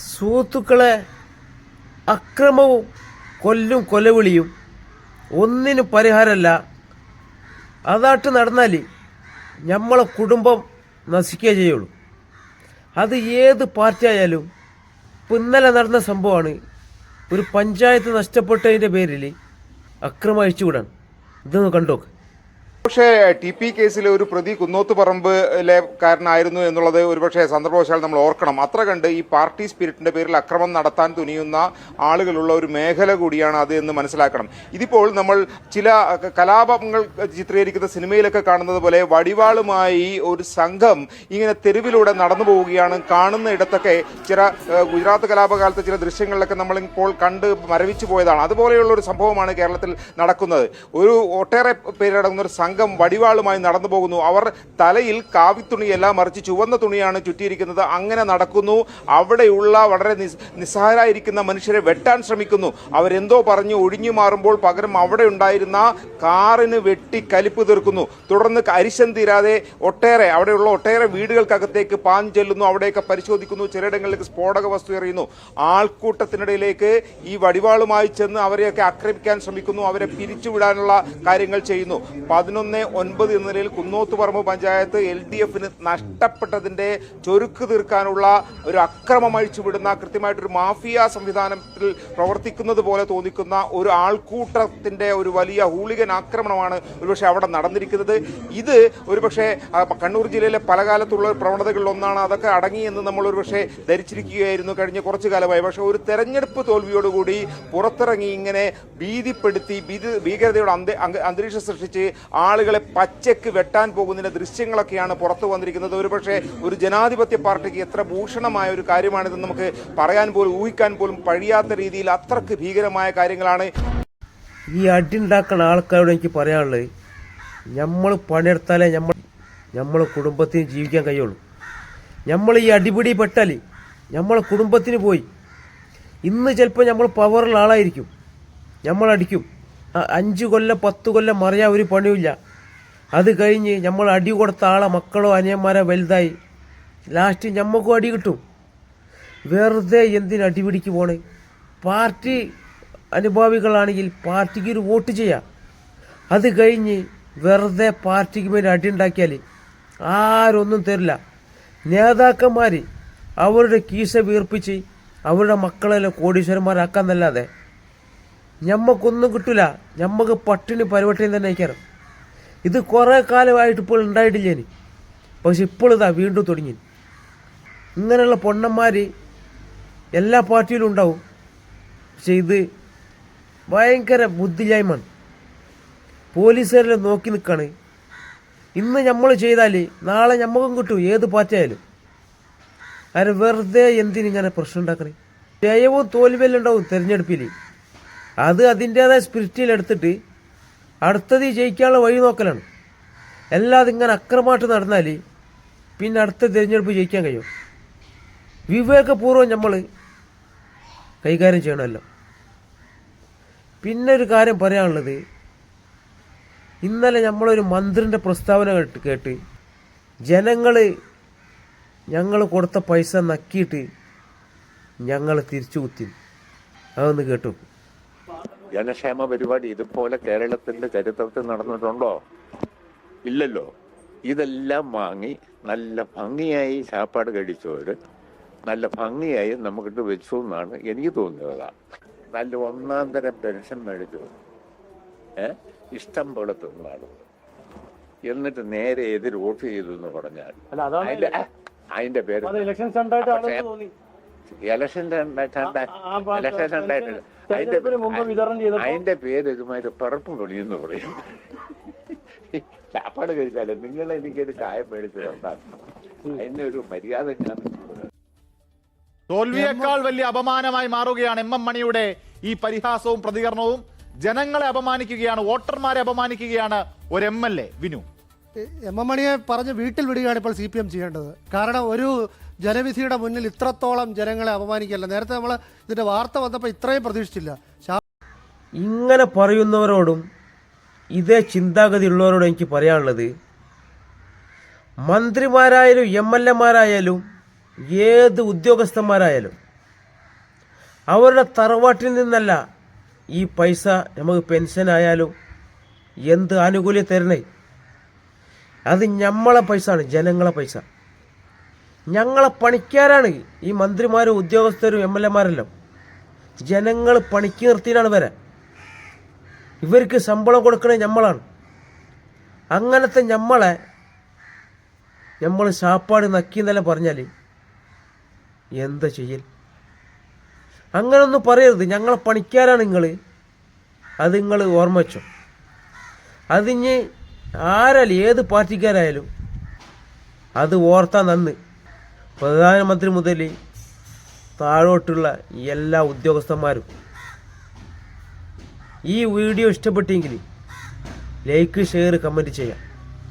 സുഹൃത്തുക്കളെ, അക്രമവും കൊലവിളിയും ഒന്നിനും പരിഹാരമല്ല. അതാട്ട് നടന്നാൽ നമ്മളെ കുടുംബം നശിക്കുകയേ ചെയ്യുള്ളൂ. അത് ഏത് പാർട്ടി ആയാലും. ഇപ്പം ഇന്നലെ നടന്ന സംഭവമാണ്. ഒരു പഞ്ചായത്ത് നഷ്ടപ്പെട്ടതിൻ്റെ പേരിൽ അക്രമം അഴിച്ചുവിടാണ്. ഇതൊന്ന് കണ്ടോക്ക്. പക്ഷേ TP കേസിലെ ഒരു പ്രതി കുന്നോത്തുപറമ്പിലെ കാരനായിരുന്നു എന്നുള്ളത് ഒരുപക്ഷെ സന്ദർഭവശാൽ നമ്മൾ ഓർക്കണം. അത്ര കണ്ട് ഈ പാർട്ടി സ്പിരിറ്റിന്റെ പേരിൽ അക്രമം നടത്താൻ തുനിയുന്ന ആളുകളുള്ള ഒരു മേഖല കൂടിയാണ് അത് എന്ന് മനസ്സിലാക്കണം. ഇതിപ്പോൾ നമ്മൾ ചില കലാപങ്ങൾ ചിത്രീകരിക്കുന്ന സിനിമയിലൊക്കെ കാണുന്നത് പോലെ വടിവാളുമായി ഒരു സംഘം ഇങ്ങനെ തെരുവിലൂടെ നടന്നു പോവുകയാണ്. കാണുന്ന ഇടത്തൊക്കെ ചില ഗുജറാത്ത് കലാപകാലത്തെ ചില ദൃശ്യങ്ങളിലൊക്കെ നമ്മൾ ഇപ്പോൾ കണ്ട് മരവിച്ചു പോയതാണ്. അതുപോലെയുള്ള ഒരു സംഭവമാണ് കേരളത്തിൽ നടക്കുന്നത്. ഒരു ഒട്ടേറെ പേരടങ്ങുന്ന ഒരു സംഘം വടിവാളുമായി നടന്നു പോകുന്നു. അവർ തലയിൽ കാവിത്തുണിയെല്ലാം മറിച്ച് ചുവന്ന തുണിയാണ് ചുറ്റിയിരിക്കുന്നത്. അങ്ങനെ നടക്കുന്നു. അവിടെയുള്ള വളരെ നിസ്സഹായരായിരിക്കുന്ന മനുഷ്യരെ വെട്ടാൻ ശ്രമിക്കുന്നു. അവരെന്തോ പറഞ്ഞു ഒഴിഞ്ഞു മാറുമ്പോൾ പകരം അവിടെ ഉണ്ടായിരുന്ന കാറിന് വെട്ടി കലിപ്പ് തീർക്കുന്നു. തുടർന്ന് അരിശം തീരാതെ അവിടെയുള്ള ഒട്ടേറെ വീടുകൾക്കകത്തേക്ക് പാഞ്ഞു ചെല്ലുന്നു. അവിടെയൊക്കെ പരിശോധിക്കുന്നു. ചിലയിടങ്ങളിലേക്ക് സ്ഫോടക വസ്തു എറിയുന്നു. ആൾക്കൂട്ടത്തിനിടയിലേക്ക് ഈ വടിവാളുമായി ചെന്ന് അവരെയൊക്കെ ആക്രമിക്കാൻ ശ്രമിക്കുന്നു. അവരെ പിരിച്ചുവിടാനുള്ള കാര്യങ്ങൾ ചെയ്യുന്നു. 11-9 എന്ന നിലയിൽ കുന്നോത്തുപറമ്പ് പഞ്ചായത്ത് LDFന് നഷ്ടപ്പെട്ടതിന്റെ ചൊരുക്ക് തീർക്കാനുള്ള ഒരു അക്രമം അഴിച്ചുവിടുന്ന കൃത്യമായിട്ടൊരു മാഫിയ സംവിധാനത്തിൽ പ്രവർത്തിക്കുന്നത് പോലെ തോന്നിക്കുന്ന ഒരു ആൾക്കൂട്ടത്തിന്റെ ഒരു വലിയ ഹൂളിഗൻ ആക്രമണമാണ് ഒരുപക്ഷെ അവിടെ നടന്നിരിക്കുന്നത്. ഇത് ഒരുപക്ഷെ കണ്ണൂർ ജില്ലയിലെ പല കാലത്തുള്ള പ്രവണതകളിൽ ഒന്നാണ്. അതൊക്കെ അടങ്ങി എന്ന് നമ്മൾ ഒരുപക്ഷെ ധരിച്ചിരിക്കുകയായിരുന്നു കഴിഞ്ഞ കുറച്ചു കാലമായി. പക്ഷെ ഒരു തെരഞ്ഞെടുപ്പ് തോൽവിയോടുകൂടി പുറത്തിറങ്ങി ഇങ്ങനെ ഭീതിപ്പെടുത്തി ഭീകരതയുടെ അന്തരീക്ഷം സൃഷ്ടിച്ച് ആളുകളെ പച്ചക്ക് വെട്ടാൻ പോകുന്നതിന്റെ ദൃശ്യങ്ങളൊക്കെയാണ് പുറത്തു വന്നിരിക്കുന്നത്. ഒരുപക്ഷെ ഒരു ജനാധിപത്യ പാർട്ടിക്ക് എത്ര ഭൂഷണമായ ഒരു കാര്യമാണിതെന്ന് നമുക്ക് പറയാൻ പോലും ഊഹിക്കാൻ പോലും കഴിയാത്ത രീതിയിൽ അത്രക്ക് ഭീകരമായ കാര്യങ്ങളാണ് ഈ അടിയുണ്ടാക്കുന്ന ആൾക്കാരോട് എനിക്ക് പറയാനുള്ളത്. നമ്മൾ പണിയെടുത്താലേ നമ്മളെ കുടുംബത്തിന് ജീവിക്കാൻ കഴിയുള്ളൂ. നമ്മൾ ഈ അടിപിടി പെട്ടാൽ നമ്മളെ കുടുംബത്തിന് പോയി. ഇന്ന് ചിലപ്പോൾ നമ്മൾ പവറുള്ള ആളായിരിക്കും, നമ്മളടിക്കും. 5 കൊല്ലം 10 കൊല്ലം മറിയാൻ ഒരു പണിയില്ല. അത് കഴിഞ്ഞ് നമ്മൾ അടി കൊടുത്ത ആളെ മക്കളോ അനിയന്മാരോ വലുതായി ലാസ്റ്റ് ഞമ്മക്കും അടി കിട്ടും. വെറുതെ എന്തിന് അടിപിടിക്ക് പോണേ? പാർട്ടി അനുഭാവികളാണെങ്കിൽ പാർട്ടിക്ക് ഒരു വോട്ട് ചെയ്യാം. അത് കഴിഞ്ഞ് വെറുതെ പാർട്ടിക്ക് വേണ്ടി അടി ഉണ്ടാക്കിയാൽ ആരൊന്നും തരില്ല. നേതാക്കന്മാർ അവരുടെ കീശ വീർപ്പിച്ച് അവരുടെ മക്കളെല്ലാം കോടീശ്വരന്മാരാക്കാന്നല്ലാതെ ഞമ്മക്കൊന്നും കിട്ടില്ല. ഞമ്മക്ക് പട്ടിണി പരിവട്ടയും തന്നെ അയക്കാറ്. ഇത് കുറേ കാലമായിട്ട് ഇപ്പോൾ ഉണ്ടായിട്ടില്ലേനി. പക്ഷെ ഇപ്പോഴിതാ വീണ്ടും തുടങ്ങി. ഇങ്ങനെയുള്ള പൊണ്ണന്മാർ എല്ലാ പാർട്ടിയിലും ഉണ്ടാവും. പക്ഷെ ഇത് ഭയങ്കര ബുദ്ധിയില്ലായ്മയാണ്. പോലീസുകാരെല്ലാം നോക്കി നിൽക്കുകയാണ്. ഇന്ന് നമ്മൾ ചെയ്താൽ നാളെ ഞമ്മക്കും കിട്ടും, ഏത് പാർട്ടി ആയാലും. അതിന് വെറുതെ എന്തിനിങ്ങനെ പ്രശ്നം ഉണ്ടാക്കണേ? ജയവും തോൽവിയെല്ലാം ഉണ്ടാവും തിരഞ്ഞെടുപ്പിൽ. അത് അതിൻ്റേതായ സ്പിരിറ്റിലെടുത്തിട്ട് അടുത്തത് ജയിക്കാനുള്ള വഴി നോക്കലാണ്. അല്ലാതെ ഇങ്ങനെ അക്രമമായിട്ട് നടന്നാൽ പിന്നെ അടുത്ത തിരഞ്ഞെടുപ്പ് ജയിക്കാൻ കഴിയും? വിവേകപൂർവ്വം നമ്മൾ കൈകാര്യം ചെയ്യണമല്ലോ. പിന്നെ ഒരു കാര്യം പറയാനുള്ളത്, ഇന്നലെ നമ്മളൊരു മന്ത്രിൻ്റെ പ്രസ്താവന കേട്ട് ഞങ്ങൾ കൊടുത്ത പൈസ നക്കിയിട്ട് ഞങ്ങൾ തിരിച്ചു കുത്തി. അതൊന്ന് കേട്ടു. ജനക്ഷേമ പരിപാടി ഇതുപോലെ കേരളത്തിന്റെ ചരിത്രത്തിൽ നടന്നിട്ടുണ്ടോ? ഇല്ലല്ലോ. ഇതെല്ലാം വാങ്ങി നല്ല ഭംഗിയായി ചാപ്പാട് കഴിച്ചവര് നല്ല ഭംഗിയായി നമുക്കിട്ട് വെച്ചു എന്നാണ് എനിക്ക് തോന്നുന്നത്. നല്ല 1-ാം തരം പെൻഷൻ മേടിച്ചു ഇഷ്ടം പോലെ തിന്നാണ്. എന്നിട്ട് നേരെ എതിർ വോട്ട് ചെയ്തു എന്ന് പറഞ്ഞാൽ അതിന്റെ പേര് അതിന്റെ പേര് ഇതുമായിട്ട് പറപ്പും കൊടിയെന്ന് പറയും. ചാപ്പാട് കഴിച്ചാലേ നിങ്ങൾ എനിക്കൊരു ചായ മേടിച്ചു തന്നാണ്. അതിന്റെ ഒരു മര്യാദ ഞാൻ തോൽവിയേക്കാൾ വലിയ അപമാനമായി മാറുകയാണ് MM മണിയുടെ ഈ പരിഹാസവും പ്രതികരണവും. ജനങ്ങളെ അപമാനിക്കുകയാണ്, വോട്ടർമാരെ അപമാനിക്കുകയാണ് ഒരു MLA. വിനു, MM മണിയെ പറഞ്ഞ് വീട്ടിൽ വിടുകയാണ് ഇപ്പോൾ CPM ചെയ്യേണ്ടത്. കാരണം ഒരു ജനവിധിയുടെ മുന്നിൽ ഇത്രത്തോളം ജനങ്ങളെ അപമാനിക്കല്ല. നേരത്തെ നമ്മൾ ഇതിന്റെ വാർത്ത വന്നപ്പോൾ ഇത്രയും പ്രതീക്ഷിച്ചില്ല. ഇങ്ങനെ പറയുന്നവരോടും ഇതേ ചിന്താഗതി ഉള്ളവരോടും എനിക്ക് പറയാനുള്ളത്, മന്ത്രിമാരായാലും MLA മാരായാലും ഏത് ഉദ്യോഗസ്ഥന്മാരായാലും അവരുടെ തറവാട്ടിൽ നിന്നല്ല ഈ പൈസ നമുക്ക് പെൻഷനായാലും എന്ത് ആനുകൂല്യം തരണേ. അത് നമ്മളെ പൈസ ആണ്, ജനങ്ങളെ പൈസ. ഞങ്ങളെ പണിക്കാരാണ് ഈ മന്ത്രിമാരും ഉദ്യോഗസ്ഥരും MLA-മാരെല്ലാം. ജനങ്ങൾ പണിക്ക് നിർത്തിയിട്ടാണ് വരാൻ. ഇവർക്ക് ശമ്പളം കൊടുക്കണത് നമ്മളാണ്. അങ്ങനത്തെ നമ്മൾ ശാപ്പാട് നക്കിയെന്നെല്ലാം പറഞ്ഞാൽ എന്താ ചെയ്യൽ? അങ്ങനൊന്നും പറയരുത്. ഞങ്ങളെ പണിക്കാരാണ് നിങ്ങൾ, അത് നിങ്ങൾ ഓർമ്മ വെച്ചോ. അതിന് ആരായാലും ഏത് പാർട്ടിക്കാരായാലും അത് ഓർത്താൽ നന്ന്. പ്രധാനമന്ത്രി മുതൽ താഴോട്ടുള്ള എല്ലാ ഉദ്യോഗസ്ഥന്മാരും. ഈ വീഡിയോ ഇഷ്ടപ്പെട്ടെങ്കിൽ ലൈക്ക്, ഷെയർ, കമൻറ്റ് ചെയ്യാം.